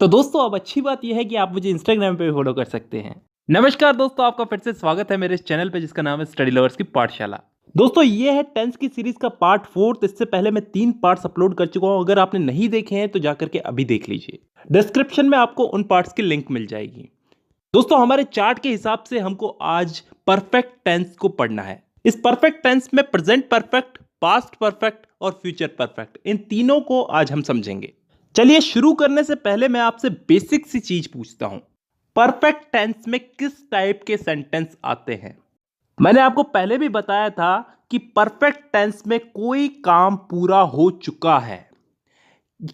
तो दोस्तों अब अच्छी बात यह है कि आप मुझे इंस्टाग्राम पे भी फॉलो कर सकते हैं। नमस्कार दोस्तों, आपका फिर से स्वागत है मेरे इस चैनल पे जिसका नाम है स्टडी लवर्स की पाठशाला। दोस्तों ये है टेंस की सीरीज का पार्ट 4। इससे पहले मैं 3 पार्ट्स अपलोड कर चुका हूं। अगर आपने नहीं देखे हैं तो जाकर के अभी देख लीजिए, डिस्क्रिप्शन में आपको उन पार्ट्स की लिंक मिल जाएगी। दोस्तों हमारे चार्ट के हिसाब से हमको आज परफेक्ट टेंस को पढ़ना है। इस परफेक्ट टेंस में प्रेजेंट परफेक्ट, पास्ट परफेक्ट और फ्यूचर परफेक्ट, इन तीनों को आज हम समझेंगे। चलिए शुरू करने से पहले मैं आपसे बेसिक सी चीज पूछता हूं, परफेक्ट टेंस में किस टाइप के सेंटेंस आते हैं। मैंने आपको पहले भी बताया था कि परफेक्ट टेंस में कोई काम पूरा हो चुका है।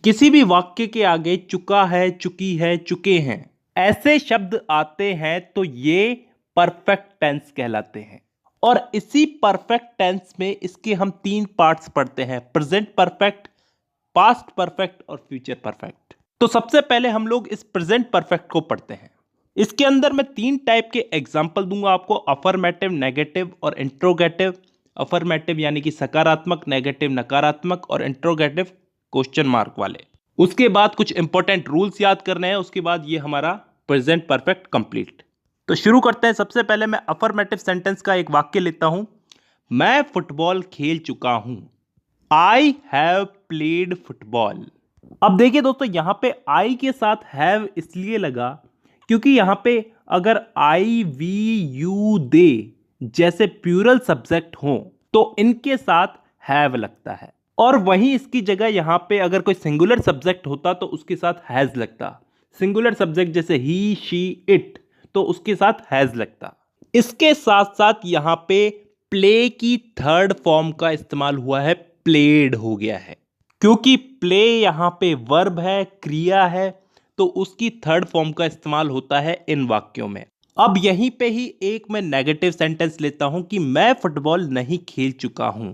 किसी भी वाक्य के आगे चुका है, चुकी है, चुके हैं ऐसे शब्द आते हैं तो ये परफेक्ट टेंस कहलाते हैं। और इसी परफेक्ट टेंस में इसके हम 3 पार्ट्स पढ़ते हैं, प्रेजेंट परफेक्ट, पास्ट परफेक्ट और फ्यूचर परफेक्ट। तो सबसे पहले हम लोग इस प्रेजेंट परफेक्ट को पढ़ते हैं। इसके अंदर मैं 3 टाइप के एग्जाम्पल दूंगा आपको, अफर्मेटिव, नेगेटिव और इंट्रोगेटिव। अफर्मेटिव यानी कि सकारात्मक, नेगेटिव नकारात्मक और इंट्रोगेटिव क्वेश्चन मार्क वाले। उसके बाद कुछ इंपॉर्टेंट रूल्स याद करने हैं, उसके बाद ये हमारा प्रेजेंट परफेक्ट कंप्लीट। तो शुरू करते हैं। सबसे पहले मैं अफर्मेटिव सेंटेंस का एक वाक्य लेता हूं, मैं फुटबॉल खेल चुका हूं। आई हैव प्लेड फुटबॉल। अब देखिए दोस्तों, यहां पे आई के साथ हैव इसलिए लगा क्योंकि यहां पे अगर आई, वी, यू, दे जैसे प्लूरल सब्जेक्ट हो तो इनके साथ हैव लगता है, और वहीं इसकी जगह यहां पे अगर कोई सिंगुलर सब्जेक्ट होता तो उसके साथ हैज लगता। सिंगुलर सब्जेक्ट जैसे ही, शी, इट, तो उसके साथ हैज लगता। इसके साथ साथ यहां पे प्ले की थर्ड फॉर्म का इस्तेमाल हुआ है, प्लेड हो गया है। क्योंकि प्ले यहां पे वर्ब है, क्रिया है, तो उसकी थर्ड फॉर्म का इस्तेमाल होता है इन वाक्यों में। अब यहीं पे ही एक मैं नेगेटिव सेंटेंस लेता हूं कि मैं फुटबॉल नहीं खेल चुका हूं,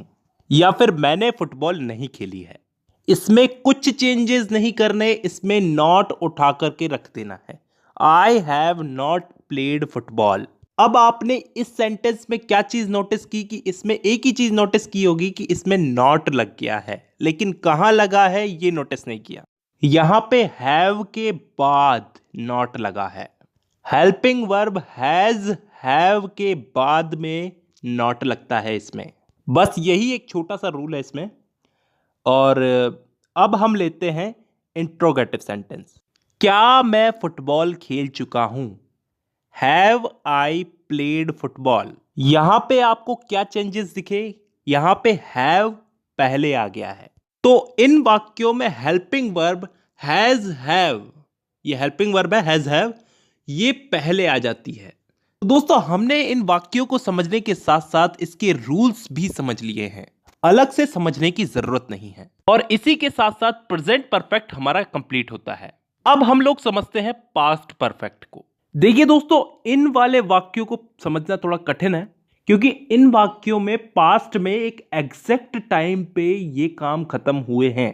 या फिर मैंने फुटबॉल नहीं खेली है। इसमें कुछ चेंजेस नहीं करने, इसमें नॉट उठा करके रख देना है। I have not played football. अब आपने इस सेंटेंस में क्या चीज नोटिस की कि इसमें एक ही चीज नोटिस की होगी कि इसमें नॉट लग गया है, लेकिन कहां लगा है ये नोटिस नहीं किया। यहां पे हैव के बाद नॉट लगा है। हेल्पिंग वर्ब हैज, हैव के बाद में नॉट लगता है इसमें। बस यही एक छोटा सा रूल है इसमें। और अब हम लेते हैं इंट्रोगेटिव सेंटेंस। क्या मैं फुटबॉल खेल चुका हूं? Have I played football. यहां पे आपको क्या चेंजेस दिखे? यहां पे हैव पहले आ गया है, तो इन वाक्यों में हेल्पिंग वर्ब हैज हैव, ये हेल्पिंग वर्ब है हैज हैव, ये पहले आ जाती है। तो दोस्तों हमने इन वाक्यों को समझने के साथ साथ इसके रूल्स भी समझ लिए हैं, अलग से समझने की जरूरत नहीं है। और इसी के साथ साथ प्रेजेंट परफेक्ट हमारा कंप्लीट होता है। अब हम लोग समझते हैं पास्ट परफेक्ट को। देखिए दोस्तों, इन वाले वाक्यों को समझना थोड़ा कठिन है क्योंकि इन वाक्यों में पास्ट में एक एग्जैक्ट टाइम पे ये काम खत्म हुए हैं।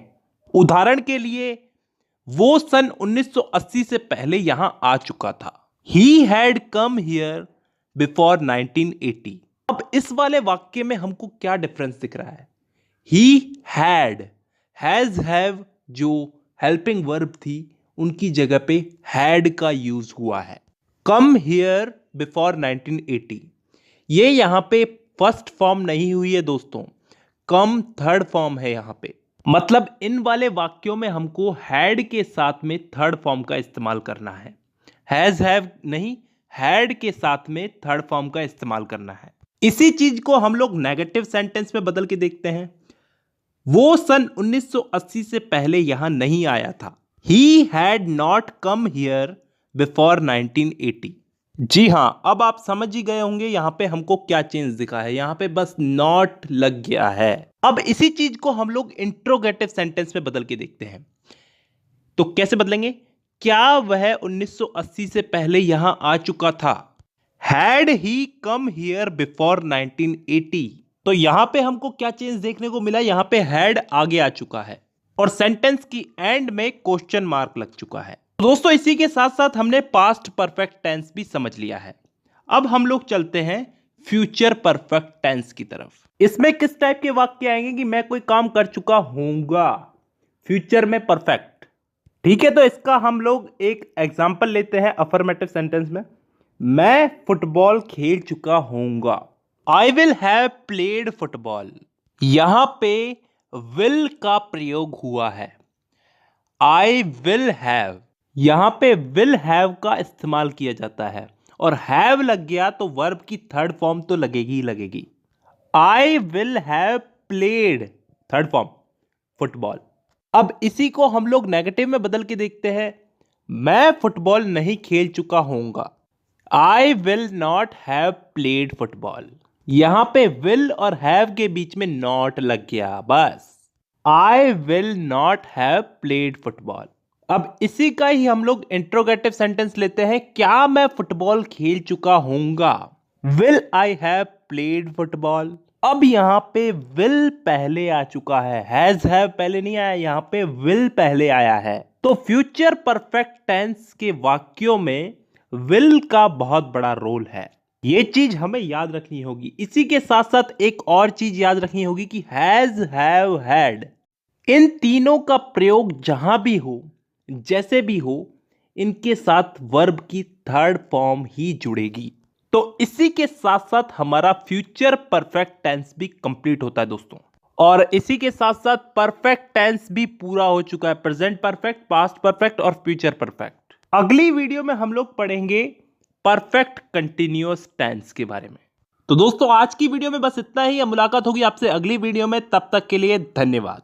उदाहरण के लिए वो सन 1980 से पहले यहां आ चुका था। He had come here before 1980। अब इस वाले वाक्य में हमको क्या डिफरेंस दिख रहा है? ही हैड, हैज हैव जो हेल्पिंग वर्ब थी उनकी जगह पे हैड का यूज हुआ है। कम हियर बिफोर 1980, ये यहां पे फर्स्ट फॉर्म नहीं हुई है दोस्तों, कम थर्ड फॉर्म है यहां पे। मतलब इन वाले वाक्यों में हमको हैड के साथ में थर्ड फॉर्म का इस्तेमाल करना है, हैज हैव नहीं, हैड के साथ में थर्ड फॉर्म का इस्तेमाल करना है। इसी चीज को हम लोग नेगेटिव सेंटेंस में बदल के देखते हैं। वो सन 1980 से पहले यहां नहीं आया था। He had not come here before 1980। जी हां, अब आप समझ ही गए होंगे यहां पे हमको क्या चेंज दिखा है। यहां पे बस नॉट लग गया है। अब इसी चीज को हम लोग इंट्रोगेटिव सेंटेंस में बदल के देखते हैं। तो कैसे बदलेंगे? क्या वह 1980 से पहले यहां आ चुका था? Had he come here before 1980। तो यहां पे हमको क्या चेंज देखने को मिला? यहां पे हैड आगे आ चुका है और सेंटेंस की एंड में क्वेश्चन मार्क लग चुका है। दोस्तों इसी के साथ साथ हमने पास्ट परफेक्ट टेंस भी समझ लिया है। अब हम लोग चलते हैं फ्यूचर परफेक्ट टेंस की तरफ। इसमें किस टाइप के वाक्य आएंगे कि मैं कोई काम कर चुका हूंगा, फ्यूचर में परफेक्ट। ठीक है, तो इसका हम लोग एक एग्जाम्पल लेते हैं अफर्मेटिव सेंटेंस में। मैं फुटबॉल खेल चुका हूंगा। I will have played football. यहां पे विल का प्रयोग हुआ है। आई विल हैव, यहां पे विल हैव का इस्तेमाल किया जाता है और हैव लग गया तो वर्ब की थर्ड फॉर्म तो लगेगी ही लगेगी। आई will have played, third form, football. अब इसी को हम लोग नेगेटिव में बदल के देखते हैं। मैं फुटबॉल नहीं खेल चुका हूंगा। I will not have played football. यहां पे विल और हैव के बीच में नॉट लग गया, बस। आई will not have played football. अब इसी का ही हम लोग इंट्रोगेटिव सेंटेंस लेते हैं। क्या मैं फुटबॉल खेल चुका हूंगा? Will I have played football. अब यहां पे विल पहले आ चुका है, हैज हैव पहले नहीं आया, यहां पे विल पहले आया है। तो फ्यूचर परफेक्ट टेंस के वाक्यों में विल का बहुत बड़ा रोल है। ये चीज हमें याद रखनी होगी। इसी के साथ साथ एक और चीज याद रखनी होगी कि हैज, हैव, हैड, इन तीनों का प्रयोग जहां भी हो, जैसे भी हो, इनके साथ वर्ब की थर्ड फॉर्म ही जुड़ेगी। तो इसी के साथ साथ हमारा फ्यूचर परफेक्ट टेंस भी कंप्लीट होता है दोस्तों। और इसी के साथ साथ परफेक्ट टेंस भी पूरा हो चुका है। प्रेजेंट परफेक्ट, पास्ट परफेक्ट और फ्यूचर परफेक्ट। अगली वीडियो में हम लोग पढ़ेंगे परफेक्ट कंटिन्यूअस टेंस के बारे में। तो दोस्तों आज की वीडियो में बस इतना ही। मुलाकात होगी आपसे अगली वीडियो में, तब तक के लिए धन्यवाद।